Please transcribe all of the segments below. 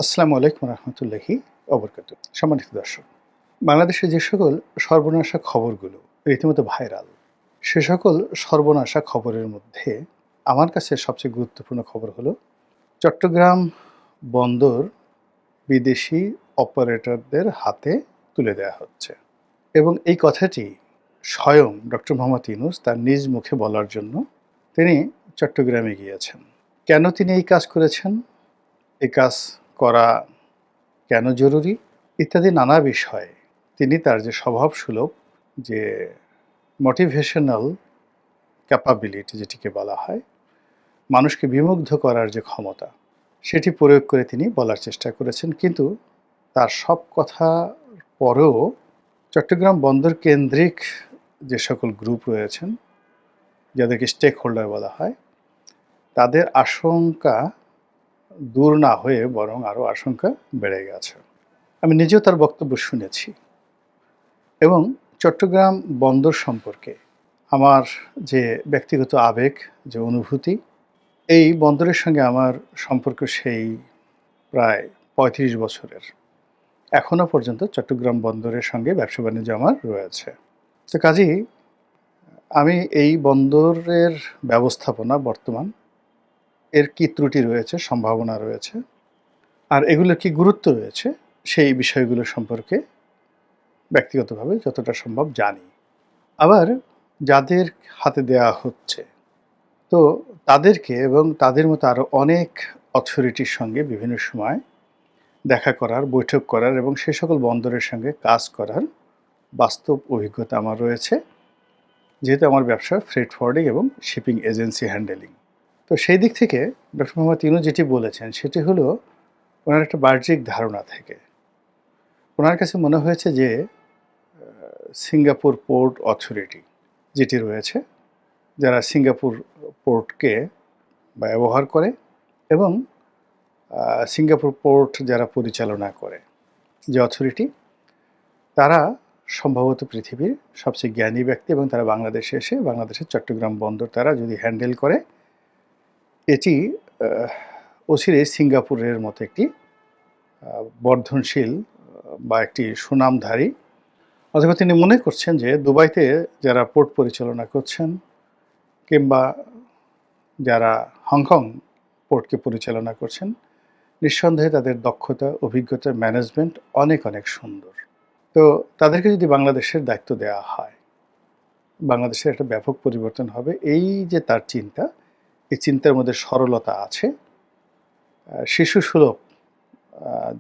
আসসালামু আলাইকুম রহমতুল্লাহি অবরকাতুহ। সম্মানিত দর্শক, বাংলাদেশে যে সকল সর্বনাশা খবরগুলো রীতিমতো ভাইরাল, সে সকল সর্বনাশা খবরের মধ্যে আমার কাছে সবচেয়ে গুরুত্বপূর্ণ খবর হলো চট্টগ্রাম বন্দর বিদেশি অপারেটরদের হাতে তুলে দেওয়া হচ্ছে এবং এই কথাটি স্বয়ং ডক্টর মোহাম্মদ ইউনূস তার নিজ মুখে বলার জন্য তিনি চট্টগ্রামে গিয়েছেন। কেন তিনি এই কাজ করেছেন, এই কাজ করা কেন জরুরি ইত্যাদি নানা বিষয়ে তিনি তার যে স্বভাবসুলভ যে মোটিভেশনাল ক্যাপাবিলিটি যেটিকে বলা হয়, মানুষকে বিমুগ্ধ করার যে ক্ষমতা, সেটি প্রয়োগ করে তিনি বলার চেষ্টা করেছেন। কিন্তু তার সব কথা পরেও চট্টগ্রাম বন্দর কেন্দ্রিক যে সকল গ্রুপ রয়েছেন, যাদেরকে স্টেক হোল্ডার বলা হয়, তাদের আশঙ্কা দূর না হয়ে বরং আরও আশঙ্কা বেড়ে গেছে। আমি নিজেও তার বক্তব্য শুনেছি এবং চট্টগ্রাম বন্দর সম্পর্কে আমার যে ব্যক্তিগত আবেগ, যে অনুভূতি, এই বন্দরের সঙ্গে আমার সম্পর্ক সেই প্রায় ৩৫ বছরের। এখনও পর্যন্ত চট্টগ্রাম বন্দরের সঙ্গে ব্যবসা বাণিজ্য আমার রয়েছে। তো কাজেই আমি এই বন্দরের ব্যবস্থাপনা বর্তমান এর কী ত্রুটি রয়েছে, সম্ভাবনা রয়েছে, আর এগুলোর কী গুরুত্ব রয়েছে, সেই বিষয়গুলো সম্পর্কে ব্যক্তিগতভাবে যতটা সম্ভব জানি। আবার যাদের হাতে দেয়া হচ্ছে, তো তাদেরকে এবং তাদের মতো আরও অনেক অথরিটির সঙ্গে বিভিন্ন সময় দেখা করার, বৈঠক করার এবং সে সকল বন্দরের সঙ্গে কাজ করার বাস্তব অভিজ্ঞতা আমার রয়েছে, যেহেতু আমার ব্যবসা ফ্রেট ফরওয়ার্ডিং এবং শিপিং এজেন্সি হ্যান্ডেলিং। তো সেই দিক থেকে ডক্টর মোহাম্মদ ইউনূস যেটি বলেছেন সেটি হলো ওনার একটা বাহ্যিক ধারণা থেকে। ওনার কাছে মনে হয়েছে যে সিঙ্গাপুর পোর্ট অথরিটি যেটি রয়েছে, যারা সিঙ্গাপুর পোর্টকে ব্যবহার করে এবং সিঙ্গাপুর পোর্ট যারা পরিচালনা করে, যে অথরিটি, তারা সম্ভবত পৃথিবীর সবচেয়ে জ্ঞানী ব্যক্তি এবং তারা বাংলাদেশে এসে বাংলাদেশের চট্টগ্রাম বন্দর তারা যদি হ্যান্ডেল করে, এটি অচিরেই সিঙ্গাপুরের মতো একটি বর্ধনশীল বা একটি সুনামধারী, অথবা তিনি মনে করছেন যে দুবাইতে যারা পোর্ট পরিচালনা করছেন কিংবা যারা হংকং পোর্টকে পরিচালনা করছেন, নিঃসন্দেহে তাদের দক্ষতা, অভিজ্ঞতা, ম্যানেজমেন্ট অনেক অনেক সুন্দর। তো তাদেরকে যদি বাংলাদেশের দায়িত্ব দেওয়া হয়, বাংলাদেশের একটা ব্যাপক পরিবর্তন হবে। এই যে তার চিন্তা, এই চিন্তার মধ্যে সরলতা আছে, শিশুসুলভ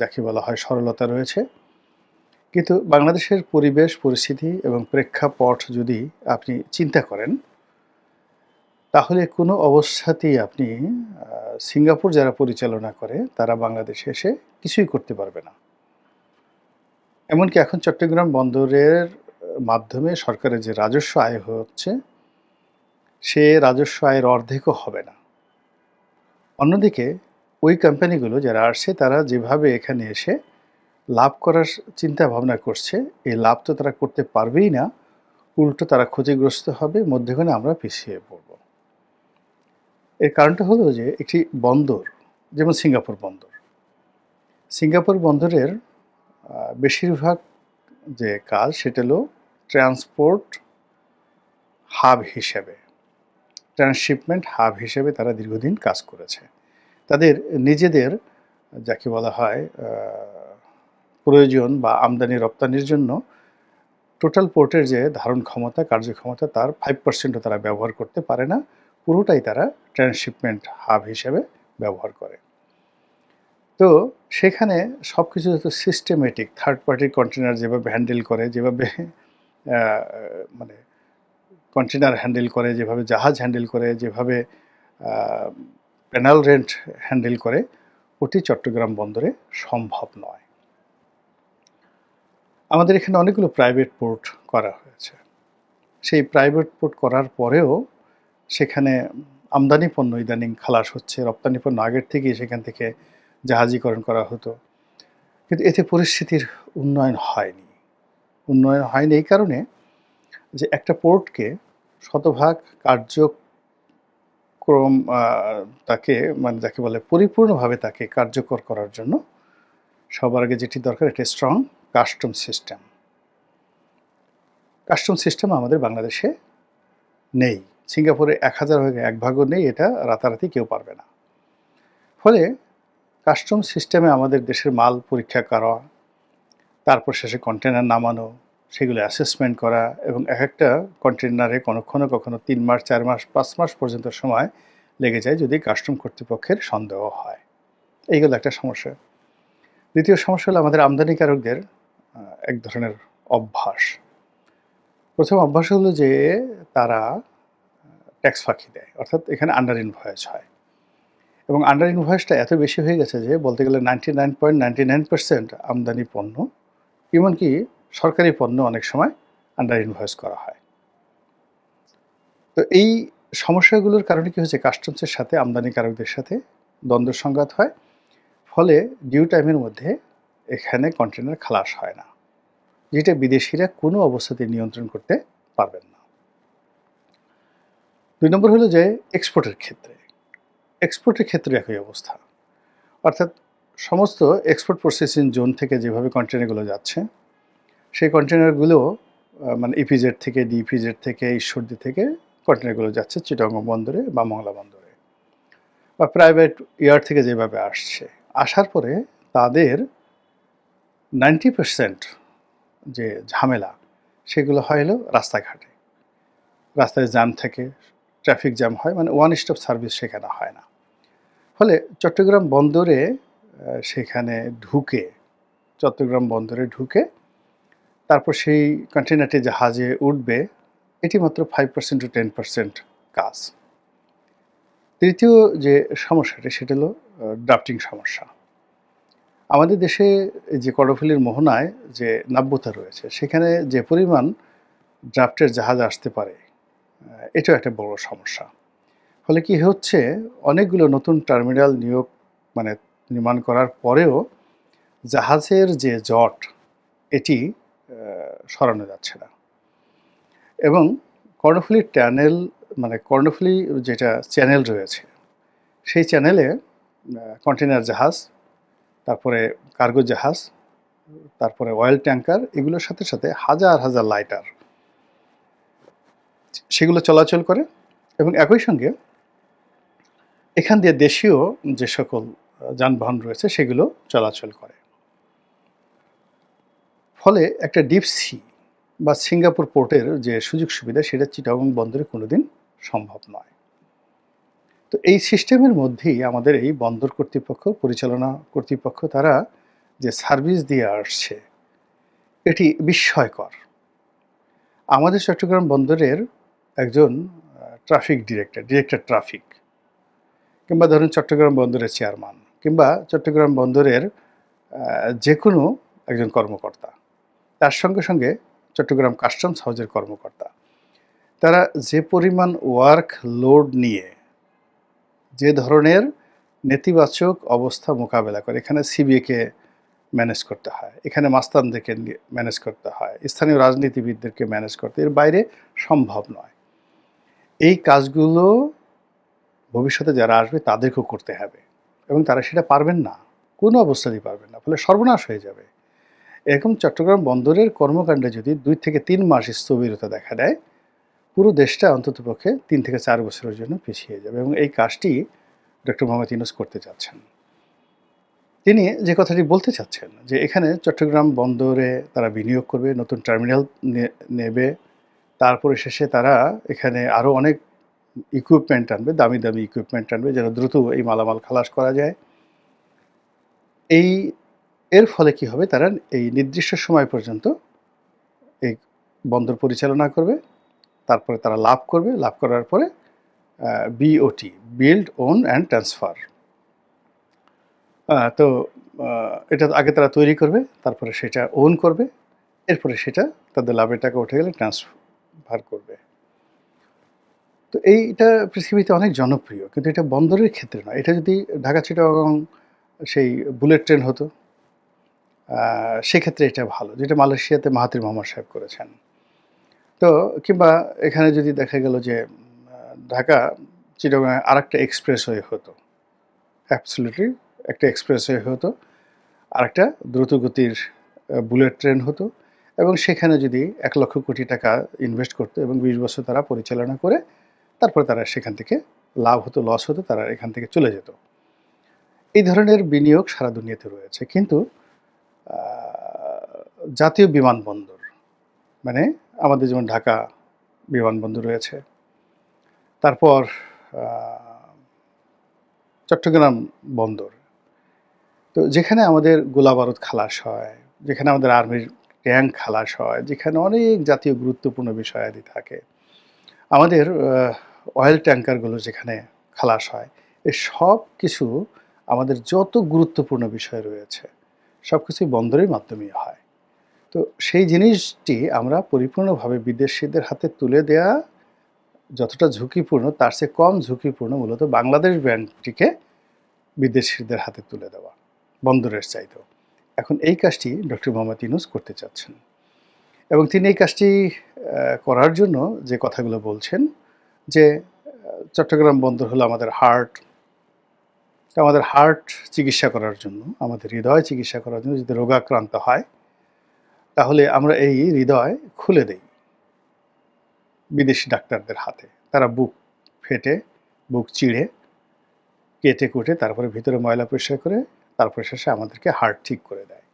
যাকে বলা হয় সরলতা রয়েছে। কিন্তু বাংলাদেশের পরিবেশ, পরিস্থিতি এবং প্রেক্ষাপট যদি আপনি চিন্তা করেন, তাহলে কোনো অবস্থাতেই আপনি সিঙ্গাপুর যারা পরিচালনা করে তারা বাংলাদেশে এসে কিছুই করতে পারবে না। এমনকি এখন চট্টগ্রাম বন্দরের মাধ্যমে সরকারের যে রাজস্ব আয় হচ্ছে, সে রাজস্ব আয়ের অর্ধেকও হবে না। অন্যদিকে ওই কোম্পানিগুলো যারা আসছে তারা যেভাবে এখানে এসে লাভ করার চিন্তা ভাবনা করছে, এই লাভ তো তারা করতে পারবেই না, উল্টো তারা ক্ষতিগ্রস্ত হবে, মধ্যখানে আমরা পিছিয়ে পড়ব। এর কারণটা হলো যে একটি বন্দর, যেমন সিঙ্গাপুর বন্দর, সিঙ্গাপুর বন্দরের বেশিরভাগ যে কাজ সেটা হলো ট্রান্সপোর্ট হাব হিসেবে, ট্রান্সশিপমেন্ট হাব হিসেবে তারা দীর্ঘদিন কাজ করেছে। তাদের নিজেদের যাকে বলা হয় প্রয়োজন বা আমদানি রপ্তানির জন্য টোটাল পোর্টের যে ধারণ ক্ষমতা, কার্যক্ষমতা, তার 5%ও তারা ব্যবহার করতে পারে না। পুরোটাই তারা ট্রান্সশিপমেন্ট হাব হিসেবে ব্যবহার করে। তো সেখানে সব কিছু যত সিস্টেমেটিক, থার্ড পার্টির কন্টেনার যেভাবে হ্যান্ডেল করে, যেভাবে মানে কন্টেনার হ্যান্ডেল করে, যেভাবে জাহাজ হ্যান্ডেল করে, যেভাবে প্যানেল রেন্ট হ্যান্ডেল করে, ওটি চট্টগ্রাম বন্দরে সম্ভব নয়। আমাদের এখানে অনেকগুলো প্রাইভেট পোর্ট করা হয়েছে। সেই প্রাইভেট পোর্ট করার পরেও সেখানে আমদানি পণ্য ইদানিং খালাস হচ্ছে, রপ্তানি পণ্য আগের থেকেই সেখান থেকে জাহাজীকরণ করা হতো, কিন্তু এতে পরিস্থিতির উন্নয়ন হয়নি। উন্নয়ন হয়নি এই কারণে যে একটা পোর্টকে শতভাগ কার্যক্রম তাকে মানে যাকে বলে পরিপূর্ণভাবে তাকে কার্যকর করার জন্য সবার আগে যেটি দরকার একটা strong custom system. Custom system আমাদের বাংলাদেশে নেই। সিঙ্গাপুরে ১,০০০ ভাগে ১ ভাগও নেই, এটা রাতারাতি কেউ পারবে না। ফলে কাস্টম সিস্টেমে আমাদের দেশের মাল পরীক্ষা করা, তারপর শেষে কন্টেনার নামানো, সেগুলো অ্যাসেসমেন্ট করা এবং একটা কন্টেনারে কখনো ৩ মাস, ৪ মাস, ৫ মাস পর্যন্ত সময় লেগে যায় যদি কাস্টম কর্তৃপক্ষের সন্দেহ হয়। এইগুলো একটা সমস্যা। দ্বিতীয় সমস্যা হলো আমাদের আমদানিকারকদের এক ধরনের অভ্যাস। প্রথম অভ্যাস হলো যে তারা ট্যাক্স ফাঁকি দেয়, অর্থাৎ এখানে আন্ডার ইনভয়েস হয় এবং আন্ডার ইনভয়েসটা এত বেশি হয়ে গেছে যে বলতে গেলে 99.99% আমদানি পণ্য, এমনকি সরকারি পণ্য অনেক সময় আন্ডার ইনভয়েস করা হয়। তো এই সমস্যাগুলোর কারণে কি হচ্ছে, কাস্টমসের সাথে আমদানিকারকদের সাথে দ্বন্দ্ব সংঘাত হয়, ফলে ডিউ টাইমের মধ্যে এখানে কন্টেনার খালাস হয় না, যেটা বিদেশিরা কোনো অবস্থাতে নিয়ন্ত্রণ করতে পারবেন না। ২ নম্বর হলো যে এক্সপোর্টের ক্ষেত্রে একই অবস্থা, অর্থাৎ সমস্ত এক্সপোর্ট প্রসেসিং জোন থেকে যেভাবে কন্টেনারগুলো যাচ্ছে, সেই কন্টেনারগুলো মানে ইপিজেড থেকে, ডিইপিজেড থেকে, ঈশ্বরদী থেকে কন্টেনারগুলো যাচ্ছে চিটাগং বন্দরে বা মংলা বন্দরে বা প্রাইভেট ইয়ার্ড থেকে যেভাবে আসছে, আসার পরে তাদের 90% যে ঝামেলা সেগুলো হয় হলো রাস্তাঘাটে। রাস্তায় জ্যাম থাকে, ট্রাফিক জ্যাম হয়, মানে ওয়ান স্টপ সার্ভিস সেখানে হয় না। ফলে চট্টগ্রাম বন্দরে সেখানে ঢুকে তারপর সেই কন্টেনারটি জাহাজে উঠবে, এটি মাত্র 5% to 10% কাজ। তৃতীয় যে সমস্যাটি সেটা হলো ড্রাফটিং সমস্যা। আমাদের দেশে যে কর্ণফুলীর মোহনায় যে নাব্যতা রয়েছে, সেখানে যে পরিমাণ ড্রাফটের জাহাজ আসতে পারে, এটাও একটা বড় সমস্যা। ফলে কি হচ্ছে, অনেকগুলো নতুন টার্মিনাল নির্মাণ করার পরেও জাহাজের যে জট, এটি সরানো যাচ্ছে না এবং কর্ণফুলী যেটা চ্যানেল রয়েছে, সেই চ্যানেলে কন্টেনার জাহাজ, তারপরে কার্গো জাহাজ, তারপরে অয়েল ট্যাঙ্কার, এগুলোর সাথে সাথে হাজার হাজার লাইটার সেগুলো চলাচল করে এবং একই সঙ্গে এখান দিয়ে দেশীয় যে সকল যানবাহন রয়েছে সেগুলো চলাচল করে। ফলে একটা ডিপ সি বা সিঙ্গাপুর পোর্টের যে সুযোগ সুবিধা, সেটা চিটাগং বন্দরে কোনোদিন সম্ভব নয়। তো এই সিস্টেমের মধ্যেই আমাদের এই বন্দর কর্তৃপক্ষ, পরিচালনা কর্তৃপক্ষ, তারা যে সার্ভিস দিয়ে আসছে এটি বিস্ময়কর। আমাদের চট্টগ্রাম বন্দরের একজন ডিরেক্টর ট্রাফিক, কিংবা ধরুন চট্টগ্রাম বন্দরের চেয়ারম্যান, কিংবা চট্টগ্রাম বন্দরের যে কোনো একজন কর্মকর্তা, তার সঙ্গে সঙ্গে চট্টগ্রাম কাস্টমস হাউজের কর্মকর্তা, তারা যে পরিমাণ ওয়ার্ক লোড নিয়ে যে ধরনের নেতিবাচক অবস্থা মোকাবেলা করে, এখানে সিবিএকে ম্যানেজ করতে হয়, এখানে মাস্তানদেরকে ম্যানেজ করতে হয়, স্থানীয় রাজনীতিবিদদেরকে ম্যানেজ করতে, এর বাইরে সম্ভব নয়। এই কাজগুলো ভবিষ্যতে যারা আসবে তাদেরকেও করতে হবে এবং তারা সেটা পারবেন না, কোনো অবস্থাতেই পারবেন না, ফলে সর্বনাশ হয়ে যাবে। এরকম চট্টগ্রাম বন্দরের কর্মকাণ্ডে যদি 2 থেকে 3 মাস স্থবিরতা দেখা দেয়, পুরো দেশটা অন্ততপক্ষে 3 থেকে 4 বছরের জন্য পিছিয়ে যাবে এবং এই কাজটি ডক্টর মোহাম্মদ ইউনূস করতে চাচ্ছেন। তিনি যে কথাটি বলতে চাচ্ছেন যে এখানে চট্টগ্রাম বন্দরে তারা বিনিয়োগ করবে, নতুন টার্মিনাল নেবে, তারপরে শেষে তারা এখানে আরও অনেক ইকুইপমেন্ট আনবে, দামি দামি ইকুইপমেন্ট আনবে যেন দ্রুত এই মালামাল খালাস করা যায়। এর ফলে কি হবে, তারা এই নির্দিষ্ট সময় পর্যন্ত এই বন্দর পরিচালনা করবে, তারপরে তারা লাভ করবে, লাভ করার পরে BOT, build, own and transfer, তো এটা আগে তারা তৈরি করবে, তারপরে সেটা ওন করবে, এরপরে সেটা তাদের লাভের টাকা উঠে গেলে ট্রান্সফার করবে। তো এইটা পৃথিবীতে অনেক জনপ্রিয়, কিন্তু এটা বন্দরের ক্ষেত্রে নয়। এটা যদি ঢাকা চিটাগং সেই বুলেট ট্রেন হতো, সেক্ষেত্রে এটা ভালো, যেটা মালয়েশিয়াতে মাহাথির মোহাম্মদ সাহেব করেছেন। তো কিংবা এখানে যদি দেখা গেল যে ঢাকা চিটাগংয়ে আরেকটা এক্সপ্রেসওয়ে হতো, অ্যাবসলিউটলি একটা এক্সপ্রেসওয়ে হতো, আরেকটা দ্রুতগতির বুলেট ট্রেন হতো এবং সেখানে যদি ১,০০,০০০ কোটি টাকা ইনভেস্ট করতো এবং ২০ বছর তারা পরিচালনা করে তারপরে তারা সেখান থেকে লাভ হতো, লস হতো, তারা এখান থেকে চলে যেত। এই ধরনের বিনিয়োগ সারা দুনিয়াতে রয়েছে। কিন্তু আ জাতীয় বিমানবন্দর মানে আমাদের যেমন ঢাকা বিমানবন্দর রয়েছে। তারপর আ চট্টগ্রাম বন্দর। তো যেখানে আমাদের গোলাবারুদ খালাস হয়, যেখানে আমাদের আর্মির ট্যাঙ্ক খালাস হয়, যেখানে অনেক জাতীয় গুরুত্বপূর্ণ বিষয়াদি থাকে। আমাদের অয়েল ট্যাঙ্কারগুলো যেখানে খালাস হয়, এই সবকিছু আমাদের যত গুরুত্বপূর্ণ বিষয় রয়েছে, সবকিছুই বন্দরের মাধ্যমেই হয়। তো সেই জিনিসটি আমরা পরিপূর্ণভাবে বিদেশিদের হাতে তুলে দেয়া যতটা ঝুঁকিপূর্ণ, তার চেয়ে কম ঝুঁকিপূর্ণ মূলত বাংলাদেশ ব্যাংকটিকে বিদেশিদের হাতে তুলে দেওয়া, বন্দরের চাইতেও। এখন এই কাজটি ডক্টর মোহাম্মদ ইউনূস করতে চাচ্ছেন এবং তিনি এই কাজটি করার জন্য যে কথাগুলো বলছেন যে, চট্টগ্রাম বন্দর হলো আমাদের হার্ট। আমাদের হার্ট চিকিৎসা করার জন্য, আমাদের হৃদয় চিকিৎসা করার জন্য যদি রোগাক্রান্ত হয়, তাহলে আমরা এই হৃদয় খুলে দেই বিদেশি ডাক্তারদের হাতে। তারা বুক ফেটে, বুক চিড়ে, কেটে-কুটে তারপরে ভিতরে ময়লা পরিষ্কার করে, তারপরে শেষে আমাদেরকে হার্ট ঠিক করে দেয়।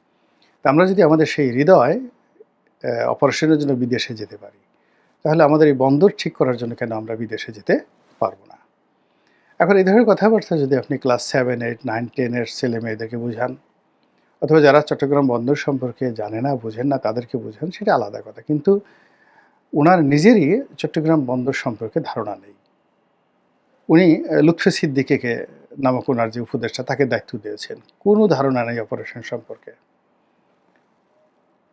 তা আমরা যদি আমাদের সেই হৃদয় অপারেশনের জন্য বিদেশে যেতে পারি, তাহলে আমাদের এই বন্দর ঠিক করার জন্য কেন আমরা বিদেশে যেতে পারব না? এখন এই ধরনের কথাবার্তা যদি আপনি ক্লাস 7, 8, 9, 10 এর ছেলে-মেয়েদেরকে বুঝান, অথবা যারা চট্টগ্রাম বন্দর সম্পর্কে জানে না, বোঝেন না, তাদেরকে বুঝান, সেটা আলাদা কথা। কিন্তু উনার নিজেরই চট্টগ্রাম বন্দর সম্পর্কে ধারণা নেই। উনি লুৎফে সিদ্দিকীকে নামক উনার যে উপদেষ্টা, তাকে দায়িত্ব দিয়েছেন। কোনো ধারণা নেই অপারেশন সম্পর্কে।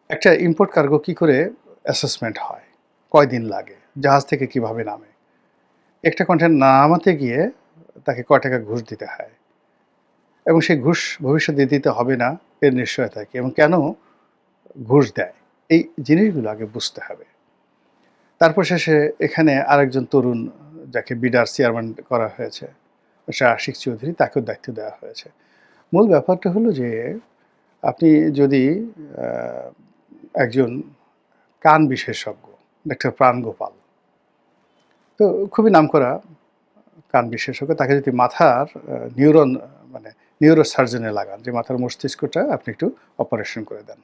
একটা ইম্পোর্ট কার্গো কি করে অ্যাসেসমেন্ট হয়? কয়দিন লাগে? জাহাজ থেকে কিভাবে নামে? একটা কন্টেইনার নামাতে গিয়ে তাকে কয় টাকা ঘুষ দিতে হয়? এবং সেই ঘুষ ভবিষ্যতে দিতে হবে না এর নিশ্চয়তা কি? এবং কেন ঘুষ দেয়? এই জিনিসগুলো আগে বুঝতে হবে। তারপর শেষে এখানে আরেকজন তরুণ যাকে বিডার চেয়ারম্যান করা হয়েছে, সে আশিক চৌধুরী, তাকেও দায়িত্ব দেওয়া হয়েছে। মূল ব্যাপারটা হলো যে আপনি যদি আ একজন কান বিশেষজ্ঞ, ডাক্তার প্রাণগোপাল, তো খুবই নামকরা কান বিশেষজ্ঞ, তাকে যদি মাথার নিউরন মানে নিউরোসার্জনে লাগান, যে মাথার মস্তিষ্কটা আপনি একটু অপারেশন করে দেন।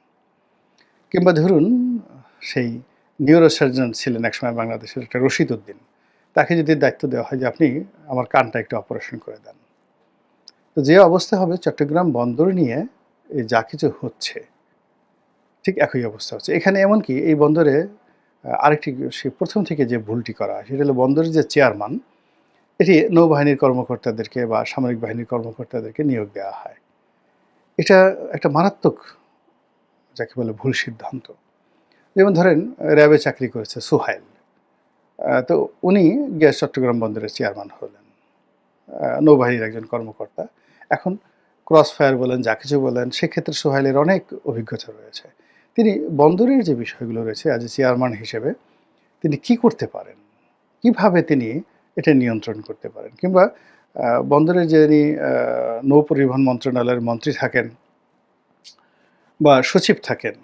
কিংবা ধরুন সেই নিউরোসার্জন ছিলেন একসময় বাংলাদেশের একটা রশিদ উদ্দিন। তাকে যদি দায়িত্ব দেওয়া হয় যে আপনি আমার কানটা একটু অপারেশন করে দেন। তো যে অবস্থা হবে চট্টগ্রাম বন্দর নিয়ে এই যা কিছু হচ্ছে, ঠিক একই অবস্থা হচ্ছে। এখানে এমনকি এই বন্দরে আরেকটি সে ১ম থেকে যে ভুলটি করা হয় সেটা হলো বন্দরের যে চেয়ারম্যান, এটি নৌবাহিনীর কর্মকর্তাদেরকে বা সামরিক বাহিনীর কর্মকর্তাদেরকে নিয়োগ দেওয়া হয়। এটা একটা মারাত্মক, যাকে বলে ভুল সিদ্ধান্ত। যেমন ধরেন র‍্যাবে চাকরি করেছে সোহাইল। তো উনি গিয়ে চট্টগ্রাম বন্দরের চেয়ারম্যান হলেন। নৌবাহিনীর একজন কর্মকর্তা। এখন ক্রস ফায়ার বলেন, যা কিছু বলেন, সেক্ষেত্রে সোহাইলের অনেক অভিজ্ঞতা রয়েছে। তিনি বন্দরের যে বিষয়গুলো রয়েছে অ্যাজ এ চেয়ারম্যান হিসেবে তিনি কি করতে পারেন? কিভাবে তিনি এটা নিয়ন্ত্রণ করতে পারেন? কিংবা বন্দরের যিনি নৌ পরিবহন মন্ত্রণালয়ের মন্ত্রী থাকেন বা সচিব থাকেন,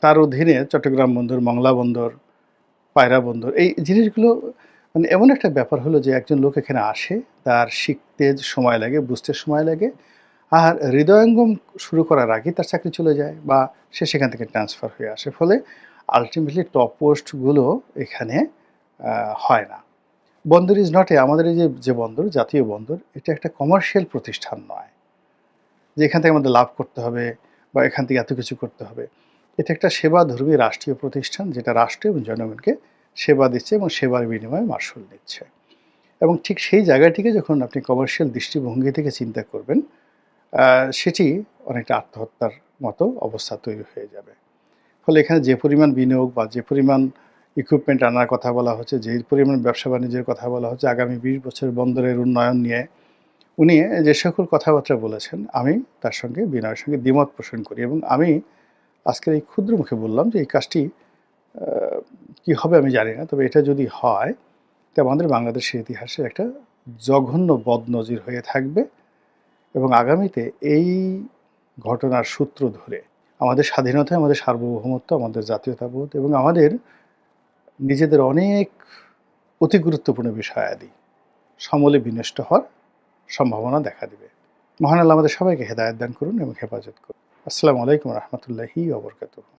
তার অধীনে চট্টগ্রাম বন্দর, মংলা বন্দর, পায়রা বন্দর, এই জিনিসগুলো মানে এমন একটা ব্যাপার হলো যে একজন লোক এখানে আসে, তার শিখতে সময় লাগে, বুঝতে সময় লাগে। আর হৃদয়ঙ্গম শুরু করার আগেই তার চাকরি চলে যায় বা সে সেখান থেকে ট্রান্সফার হয়ে আসে। ফলে আল্টিমেটলি টপ পোস্টগুলো এখানে হয় না। বন্দর ইজ নট এ, আমাদের এই যে বন্দর, জাতীয় বন্দর, এটা একটা কমার্শিয়াল প্রতিষ্ঠান নয়। যে এখান থেকে আমাদের লাভ করতে হবে বা এখান থেকে এত কিছু করতে হবে। এটা একটা সেবাধর্মী রাষ্ট্রীয় প্রতিষ্ঠান, যেটা রাষ্ট্র এবং জনগণকে সেবা দিচ্ছে এবং সেবার বিনিময়ে মাশুল নিচ্ছে। এবং ঠিক সেই জায়গাটিকে যখন আপনি কমার্শিয়াল দৃষ্টিভঙ্গি থেকে চিন্তা করবেন, সেটি অনেকটা আত্মহত্যার মতো অবস্থা তৈরি হয়ে যাবে। ফলে এখানে যে পরিমাণ বিনিয়োগ বা যে পরিমাণ ইকুইপমেন্ট আনার কথা বলা হচ্ছে, যে পরিমাণ ব্যবসা-বাণিজ্যের কথা বলা হচ্ছে, আগামী ২০ বছর বন্দরের উন্নয়ন নিয়ে উনি যে সকল কথাবার্তা বলেছেন, আমি তার সঙ্গে বিনয়ের সঙ্গে দ্বিমত পোষণ করি এবং আমি আজকের এই ক্ষুদ্র মুখে বললাম যে এই কাজটি আ কি হবে আমি জানি না। তবে এটা যদি হয়, তা আমাদের বাংলাদেশের ইতিহাসে একটা জঘন্য বদনজির হয়ে থাকবে এবং আগামীতে এই ঘটনার সূত্র ধরে আমাদের স্বাধীনতা, আমাদের সার্বভৌমত্ব, আমাদের জাতীয়তাবোধ এবং আমাদের নিজেদের অনেক অতি গুরুত্বপূর্ণ বিষয়াদি সমূলে বিনষ্ট হওয়ার সম্ভাবনা দেখা দিবে। মহান আল্লাহ আমাদের সবাইকে হেদায়েত দান করুন এবং হেফাজত করুন। আসসালামু আলাইকুম রহমতুল্লাহি ওয়া বারাকাতুহু।